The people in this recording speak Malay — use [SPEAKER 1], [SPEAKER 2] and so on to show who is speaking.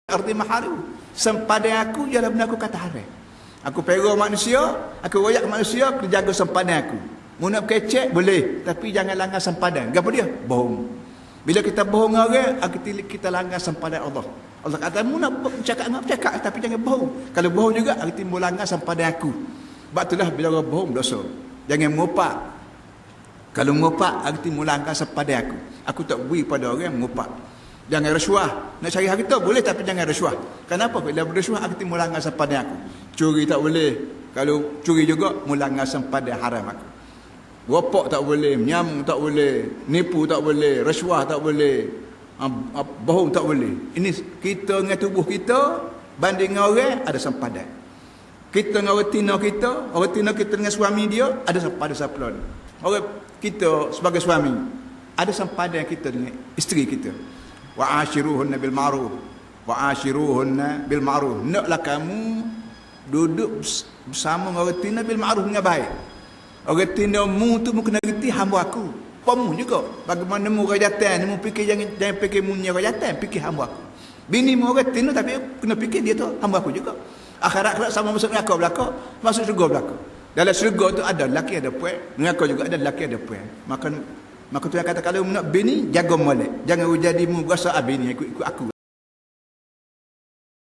[SPEAKER 1] arti maharim. Sempadan aku ialah benda aku kata haram. Aku pera manusia, aku royak manusia, aku jaga sempadan aku. Mu nak kecek boleh, tapi jangan langgar sempadan. Gapo dia? Bohong. Bila kita bohong orang, kita langgar sempadan Allah. Allah kata mu nak cakap tapi jangan bohong. Kalau bohong juga arti mu langgar sempadan aku. Sebab itulah bila orang bohong dosa. Jangan mengopak. Kalau mengopak arti mu langgar sempadan aku. Aku tak beri pada orang mengopak. Jangan rasuah. Nak cari harta boleh tapi jangan rasuah. Kenapa? Bila berrasuah arti melanggar sempadan aku. Curi tak boleh. Kalau curi juga melanggar sempadan haram aku. Ropak tak boleh, menyamung tak boleh, nipu tak boleh, rasuah tak boleh, bohong tak boleh. Ini kita dengan tubuh kita banding dengan orang ada sempadan. Kita dengan orang tina kita dengan suami dia ada sempadan saplon. Orang kita sebagai suami ada sempadan kita dengan isteri kita. Wa ashiruhunna bil ma'ruf. Wa ashiruhunna bil ma'ruf. Naklah kamu duduk bersama orang tina bil ma'ruf dengan baik. Orang tina mu tu mu kena reti hamba aku. Pamu juga. Bagaimana mu rajatan, mu fikir jangan fikir mu nya rajatan, fikir hamba aku. Bini mu orang tina tapi kena fikir dia tu hamba aku juga. Akhirat kelak sama masuk neraka belaka, masuk syurga belaka. Dalam syurga tu ada lelaki ada puan, neraka juga ada lelaki ada puan. Maka tu yang kata kalau nak bini jaga molek. Jangan jadi mu berasa bini ikut aku.